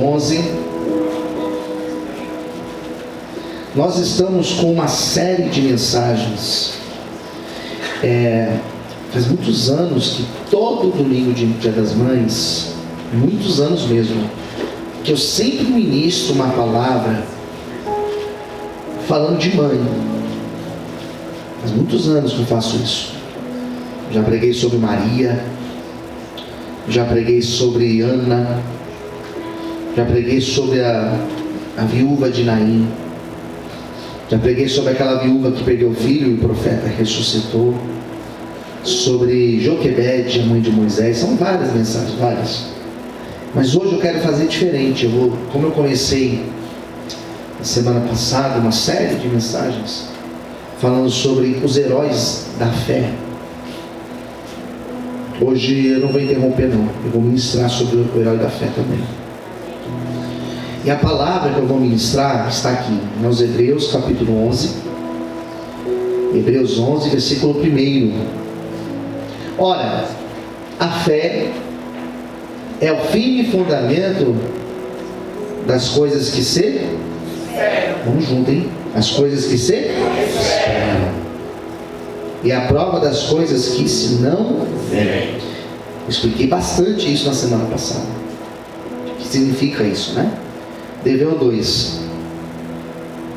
11. Nós estamos com uma série de mensagens. Faz muitos anos que todo domingo de Dia das Mães, muitos anos mesmo, que eu sempre ministro uma palavra falando de mãe. Faz muitos anos que eu faço isso. Já preguei sobre Maria, já preguei sobre Ana, já preguei sobre a viúva de Naim, já preguei sobre aquela viúva que perdeu o filho e o profeta ressuscitou, sobre Joquebede, a mãe de Moisés. São várias mensagens, várias. Mas hoje eu quero fazer diferente. Como eu comecei na semana passada uma série de mensagens falando sobre os heróis da fé, hoje eu não vou interromper não, eu vou ministrar sobre o herói da fé também. E a palavra que eu vou ministrar está aqui, nos Hebreus capítulo 11, Hebreus 11, versículo 1. Ora, a fé é o firme fundamento das coisas que se esperam. Vamos junto, hein? As coisas que se esperam. E a prova das coisas que se não veem. Eu expliquei bastante isso na semana passada. O que significa isso, né? Deveu 2.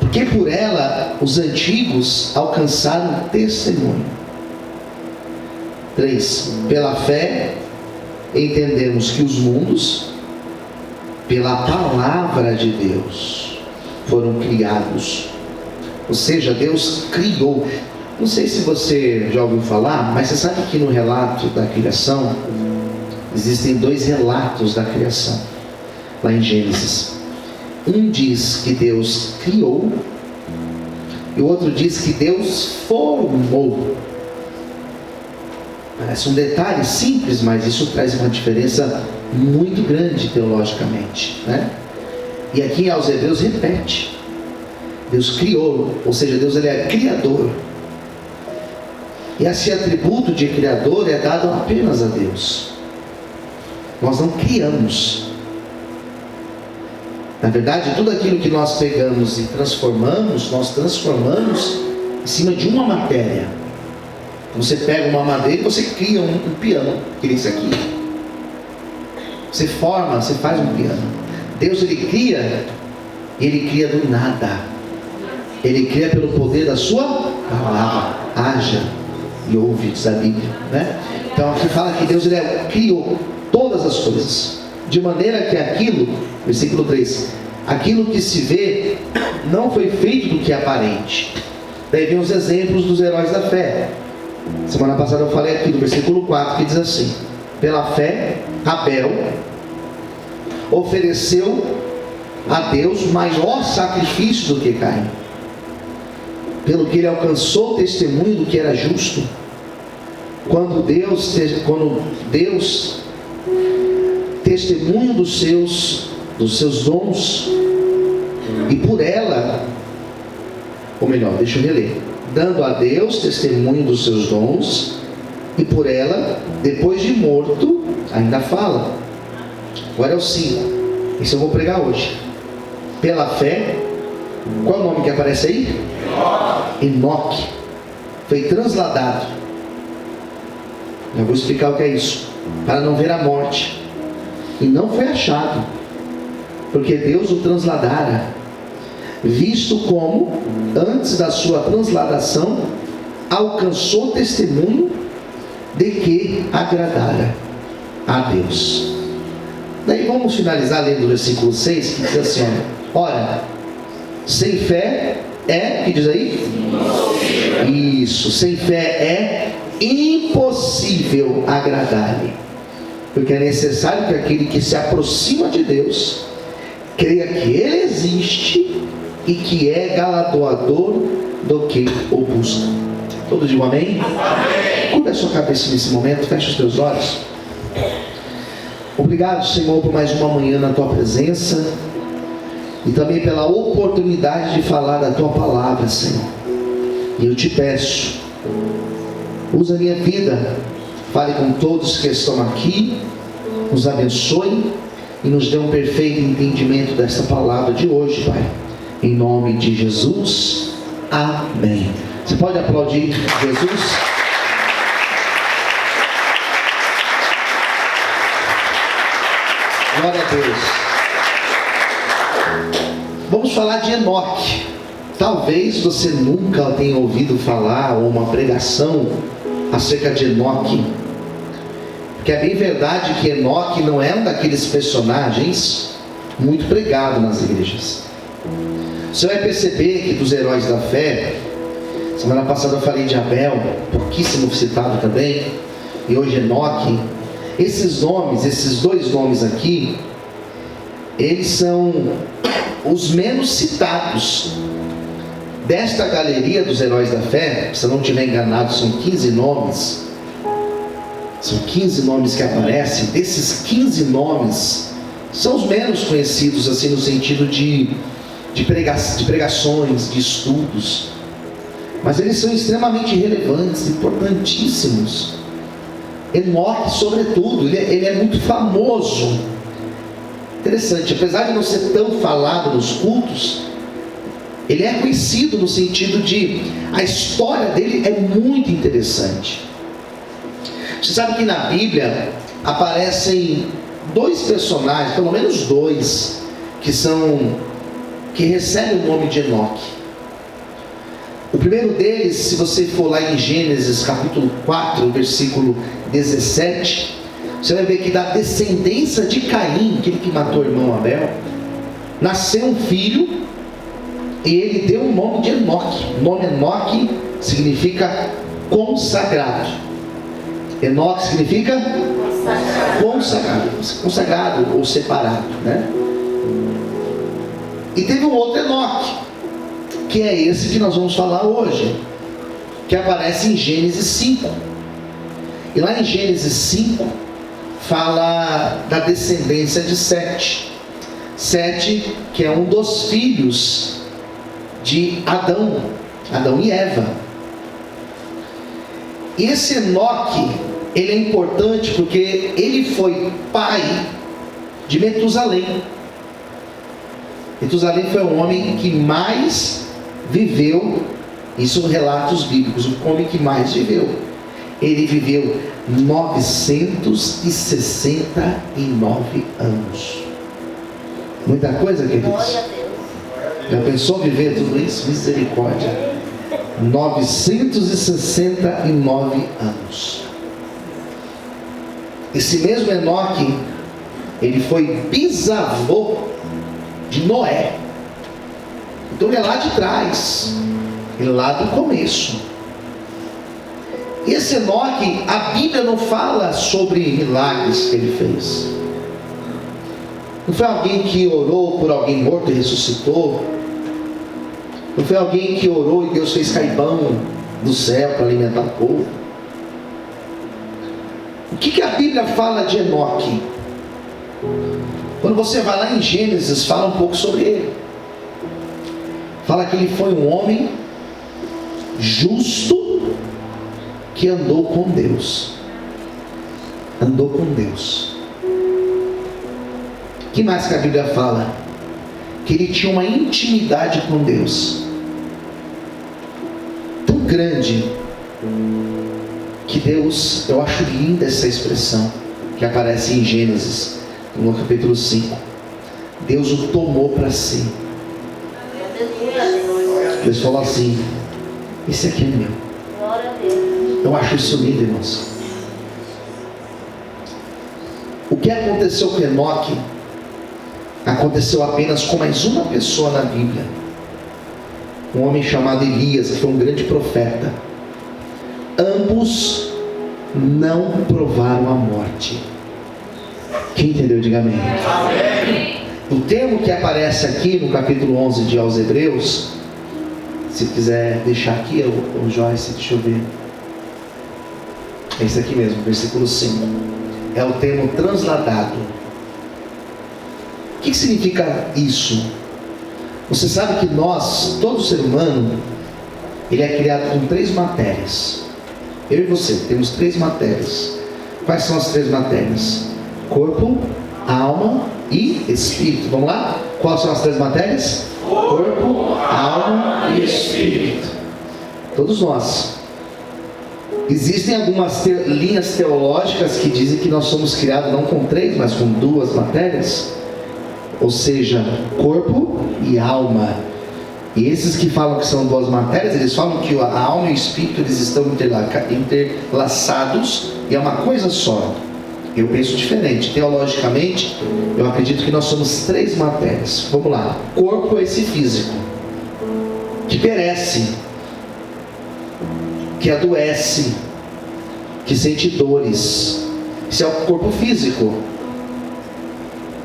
Porque por ela os antigos alcançaram testemunho. 3. Pela fé entendemos que os mundos, pela palavra de Deus, foram criados. Ou seja, Deus criou. Não sei se você já ouviu falar, mas você sabe que no relato da criação existem 2 relatos da criação lá em Gênesis. Um diz que Deus criou e o outro diz que Deus formou. Parece um detalhe simples, mas isso traz uma diferença muito grande teologicamente, né? E aqui aos Hebreus repete: Deus criou, ou seja, Deus ele é criador. E esse atributo de criador é dado apenas a Deus. Nós não criamos. Na verdade, tudo aquilo que nós pegamos e transformamos, nós transformamos em cima de uma matéria. Você pega uma madeira e você cria um piano, que é isso aqui. Você forma, você faz um piano. Deus ele cria do nada. Ele cria pelo poder da sua palavra. Haja e ouve, diz a Bíblia, né? Então aqui fala que Deus ele criou todas as coisas, de maneira que aquilo, versículo 3, aquilo que se vê não foi feito do que é aparente. Daí vem os exemplos dos heróis da fé. Semana passada eu falei aqui do versículo 4 que diz assim: pela fé Abel ofereceu a Deus maior sacrifício do que Caim, pelo que ele alcançou o testemunho do que era justo, quando Deus testemunho dos seus dons, e por ela, ou melhor, deixa eu reler, dando a Deus testemunho dos seus dons, e por ela, depois de morto, ainda fala. Agora é o 5, isso eu vou pregar hoje. Pela fé, qual é o nome que aparece aí? Enoque. Foi transladado. Eu vou explicar o que é isso. Para não ver a morte. E não foi achado, porque Deus o transladara, visto como, antes da sua transladação, alcançou testemunho de que agradara a Deus. Daí vamos finalizar lendo o versículo 6, que diz assim: ora, sem fé é, que diz aí? Impossível. Isso, sem fé é impossível agradar-lhe, porque é necessário que aquele que se aproxima de Deus creia que Ele existe e que é galardoador do que o busca. Todos digam amém? Amém. Curva a sua cabeça nesse momento, feche os teus olhos. Obrigado, Senhor, por mais uma manhã na Tua presença e também pela oportunidade de falar da Tua palavra, Senhor. E eu te peço, usa a minha vida, fale com todos que estão aqui, nos abençoe e nos dê um perfeito entendimento desta palavra de hoje, Pai. Em nome de Jesus, amém. Você pode aplaudir Jesus? Glória a Deus. Vamos falar de Enoque. Talvez você nunca tenha ouvido falar ou uma pregação acerca de Enoque, porque é bem verdade que Enoque não é um daqueles personagens muito pregado nas igrejas. Você vai perceber que dos heróis da fé, semana passada eu falei de Abel, pouquíssimo citado também, e hoje Enoque. Esses nomes, esses dois nomes aqui, eles são os menos citados desta galeria dos heróis da fé. Se eu não estiver enganado, são 15 nomes. São 15 nomes que aparecem. Desses 15 nomes, são os menos conhecidos, assim, no sentido de pregações, de estudos. Mas eles são extremamente relevantes, importantíssimos. Enoque, sobretudo, ele é muito famoso. Interessante, apesar de não ser tão falado nos cultos, ele é conhecido no sentido de a história dele é muito interessante. Você sabe que na Bíblia aparecem dois personagens, pelo menos dois, que recebem o nome de Enoque. O primeiro deles, se você for lá em Gênesis capítulo 4, versículo 17, você vai ver que da descendência de Caim, aquele que matou o irmão Abel, nasceu um filho, e ele deu o nome de Enoque. O nome Enoque significa consagrado. Enoque significa consagrado ou separado, né? E teve um outro Enoque, que é esse que nós vamos falar hoje, que aparece em Gênesis 5. E lá em Gênesis 5 fala da descendência de Sete. Sete, que é um dos filhos de Adão e Eva. E esse Enoque, ele é importante porque ele foi pai de Metusalém. Metusalém foi o homem que mais viveu, isso relatos bíblicos, o homem que mais viveu. Ele viveu 969 anos. Muita coisa, queridos. Já pensou viver tudo isso? Misericórdia. 969 anos. Esse mesmo Enoque, ele foi bisavô de Noé. Então ele é lá de trás, ele é lá do começo. E esse Enoque, a Bíblia não fala sobre milagres que ele fez. Não foi alguém que orou por alguém morto e ressuscitou. Não foi alguém que orou e Deus fez cair pão do céu para alimentar o povo. O que a Bíblia fala de Enoque? Quando você vai lá em Gênesis, fala um pouco sobre ele. Fala que ele foi um homem justo que andou com Deus. Andou com Deus. O que mais que a Bíblia fala? Que ele tinha uma intimidade com Deus tão grande que Deus, eu acho linda essa expressão que aparece em Gênesis, no capítulo 5. Deus o tomou para si. Deus falou assim: esse aqui é meu. Eu acho isso lindo, irmãos. O que aconteceu com Enoque aconteceu apenas com mais uma pessoa na Bíblia, um homem chamado Elias, que foi um grande profeta. Ambos não provaram a morte. Quem entendeu, diga amém. Amém. O termo que aparece aqui no capítulo 11 de aos Hebreus, se quiser deixar aqui, o Joyce, deixa eu ver, é esse aqui mesmo, versículo 5, é o termo transladado. O que significa isso? Você sabe que nós, todo ser humano, ele é criado com 3 matérias. Eu e você temos 3 matérias. Quais são as 3 matérias? Corpo, alma e espírito. Vamos lá? Quais são as 3 matérias? Corpo, alma e espírito. Todos nós. Existem algumas linhas teológicas que dizem que nós somos criados não com 3, mas com 2 matérias. Ou seja, corpo e alma. E esses que falam que são 2 matérias, eles falam que a alma e o espírito eles estão interlaçados e é uma coisa só. Eu penso diferente. Teologicamente, eu acredito que nós somos 3 matérias. Vamos lá. Corpo é esse físico que perece, que adoece, que sente dores. Esse é o corpo físico.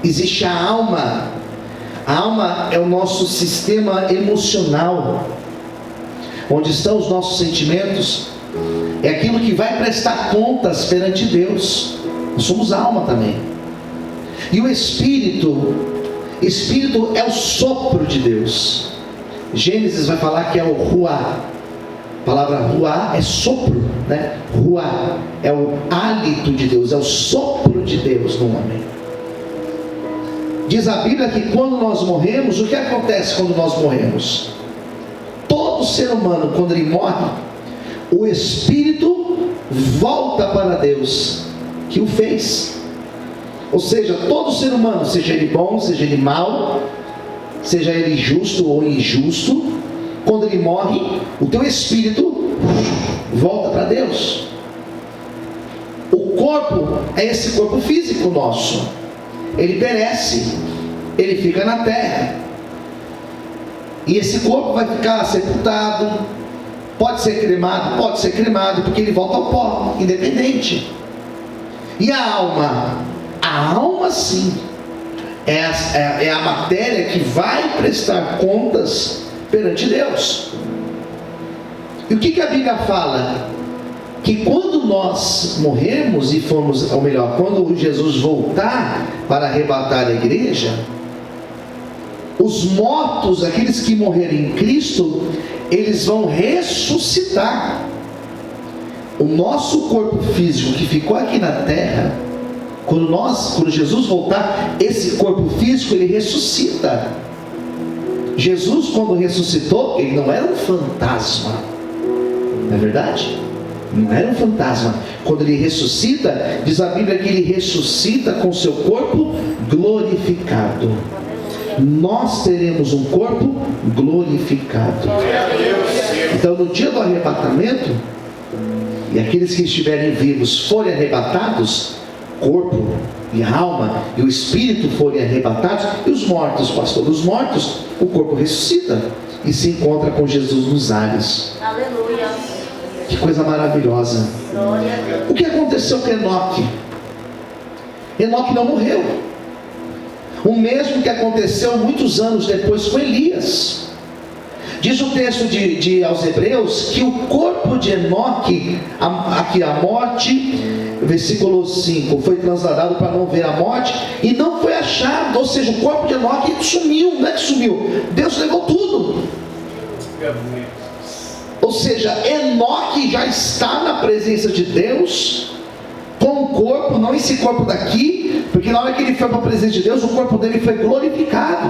Existe a alma. A alma é o nosso sistema emocional, onde estão os nossos sentimentos. É aquilo que vai prestar contas perante Deus. Nós somos alma também. E o espírito é o sopro de Deus. Gênesis vai falar que é o ruá. A palavra ruá é sopro, né? Ruá é o hálito de Deus, é o sopro de Deus no homem. Diz a Bíblia que quando nós morremos, o que acontece quando nós morremos? Todo ser humano, quando ele morre, o espírito volta para Deus que o fez. Ou seja, todo ser humano, seja ele bom, seja ele mau, seja ele justo ou injusto, quando ele morre, o teu espírito volta para Deus. O corpo é esse corpo físico nosso. Ele perece, ele fica na terra. E esse corpo vai ficar sepultado. Pode ser cremado, porque ele volta ao pó, independente. E a alma? A alma sim, é a matéria que vai prestar contas perante Deus. E o que a Bíblia fala? Que quando nós morremos e formos, ou melhor, quando Jesus voltar para arrebatar a igreja, os mortos, aqueles que morrerem em Cristo, eles vão ressuscitar. O nosso corpo físico que ficou aqui na terra, quando Jesus voltar, esse corpo físico ele ressuscita. Jesus, quando ressuscitou, ele não era um fantasma, não é verdade? Não era um fantasma. Quando ele ressuscita, diz a Bíblia que ele ressuscita com seu corpo glorificado. Nós teremos um corpo glorificado. Então no dia do arrebatamento, e aqueles que estiverem vivos forem arrebatados, corpo e alma e o espírito forem arrebatados, e os mortos, pastor, os mortos, o corpo ressuscita e se encontra com Jesus nos ares. Aleluia. Que coisa maravilhosa. O que aconteceu com Enoque? Enoque não morreu. O mesmo que aconteceu muitos anos depois com Elias. Diz o texto aos Hebreus que o corpo de Enoque, aqui a morte, versículo 5, foi trasladado para não ver a morte e não foi achado. Ou seja, o corpo de Enoque sumiu. Não é que sumiu, Deus levou tudo. Ou seja, Enoque já está na presença de Deus com o corpo, não esse corpo daqui, porque na hora que ele foi para a presença de Deus, o corpo dele foi glorificado.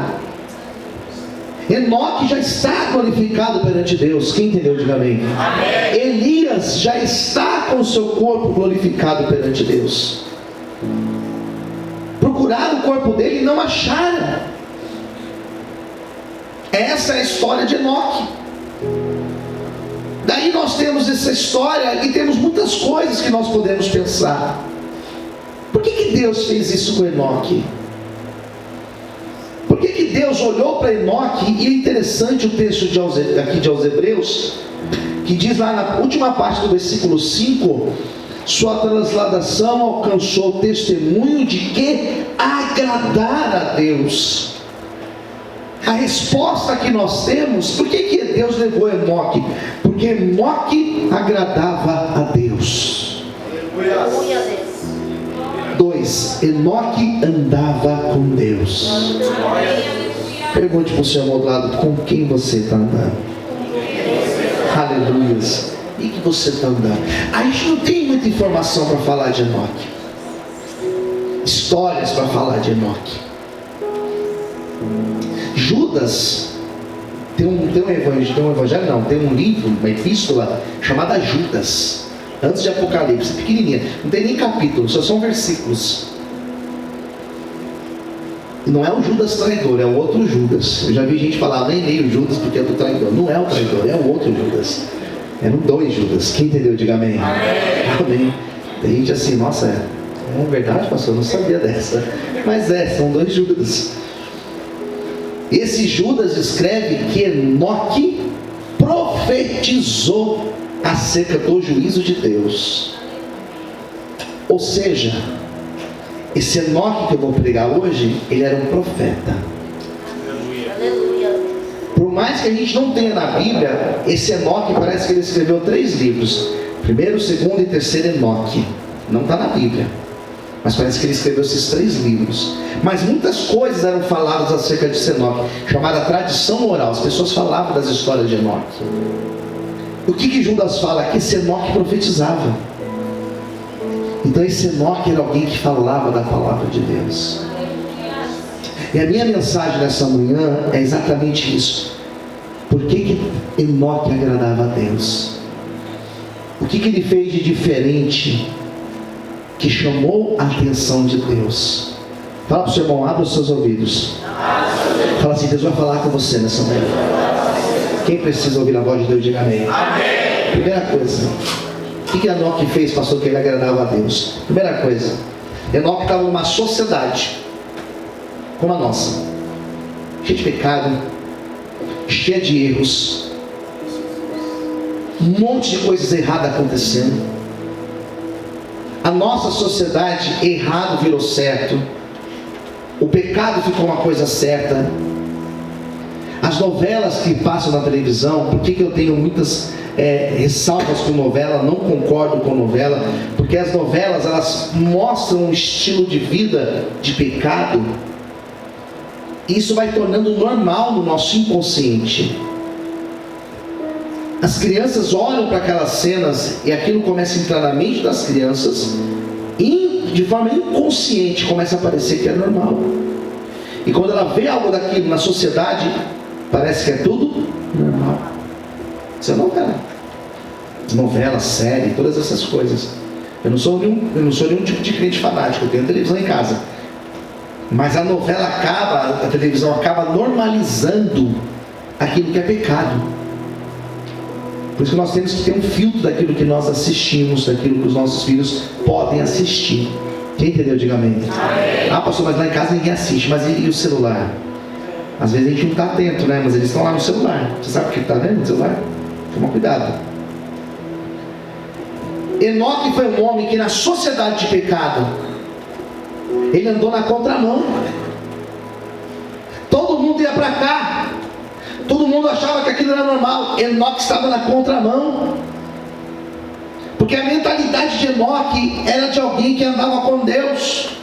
Enoque já está glorificado perante Deus. Quem entendeu, diga amém. Amém. Elias já está com o seu corpo glorificado perante Deus. Procuraram o corpo dele e não acharam. Essa é a história de Enoque. Daí nós temos essa história e temos muitas coisas que nós podemos pensar. Por que Deus fez isso com Enoque? Por que Deus olhou para Enoque? E é interessante o texto aqui de aos Hebreus, que diz lá na última parte do versículo 5, sua transladação alcançou o testemunho de que agradar a Deus. A resposta que nós temos, por que Deus levou Enoque? Porque Enoque agradava a Deus. 2. Enoque andava com Deus. Pergunte para o seu irmão do lado, com quem você está andando? Aleluias. E que você está andando? A gente não tem muita informação para falar de Enoque, histórias para falar de Enoque. Judas, tem um livro, uma epístola chamada Judas, antes de Apocalipse, pequenininha, não tem nem capítulo, só são versículos. Não é o Judas traidor, é o outro Judas. Eu já vi gente falar, nem leio Judas porque é do traidor. Não é o traidor, é o outro Judas. Eram dois Judas. Quem entendeu, diga amém. Amém. Tem gente assim, nossa, é verdade, pastor, eu não sabia dessa. Mas são dois Judas. Esse Judas escreve que Enoque profetizou acerca do juízo de Deus. Ou seja, esse Enoque que eu vou pregar hoje, ele era um profeta. Aleluia. Por mais que a gente não tenha na Bíblia, esse Enoque parece que ele escreveu 3 livros. Primeiro, segundo e terceiro Enoque. Não está na Bíblia, mas parece que ele escreveu esses 3 livros. Mas muitas coisas eram faladas acerca de Enoque, chamada tradição oral. As pessoas falavam das histórias de Enoque. O que Judas fala? Que esse Enoque profetizava. Então esse Enoque era alguém que falava da palavra de Deus. E a minha mensagem nessa manhã é exatamente isso. Por que Enoque agradava a Deus? O que ele fez de diferente que chamou a atenção de Deus? Fala para o seu irmão, abra os seus ouvidos. Fala assim, Deus vai falar com você nessa manhã. Quem precisa ouvir a voz de Deus, diga amém. Primeira coisa, o que Enoque fez, pastor, que ele agradava a Deus? Primeira coisa, Enoque estava numa sociedade como a nossa, cheia de pecado, cheia de erros, um monte de coisas erradas acontecendo. A nossa sociedade, errado virou certo, o pecado ficou uma coisa certa. As novelas que passam na televisão, por que eu tenho muitas ressalvas com novela, não concordo com novela, porque as novelas, elas mostram um estilo de vida de pecado, e isso vai tornando normal no nosso inconsciente. As crianças olham para aquelas cenas, e aquilo começa a entrar na mente das crianças, e de forma inconsciente começa a parecer que é normal. E quando ela vê algo daquilo na sociedade, parece que é tudo normal. Isso é novela, série, todas essas coisas. Eu não sou nenhum tipo de crente fanático, eu tenho televisão em casa. Mas a novela acaba, a televisão acaba normalizando aquilo que é pecado. Por isso que nós temos que ter um filtro daquilo que nós assistimos, daquilo que os nossos filhos podem assistir. Quem entendeu, diga amém. Ah, pastor, mas lá em casa ninguém assiste. Mas e o celular? Às vezes a gente não está atento, né? Mas eles estão lá no celular. Você sabe o que está vendo no celular? Toma cuidado. Enoque foi um homem que na sociedade de pecado, ele andou na contramão. Todo mundo ia para cá, todo mundo achava que aquilo era normal. Enoque estava na contramão, porque a mentalidade de Enoque era de alguém que andava com Deus.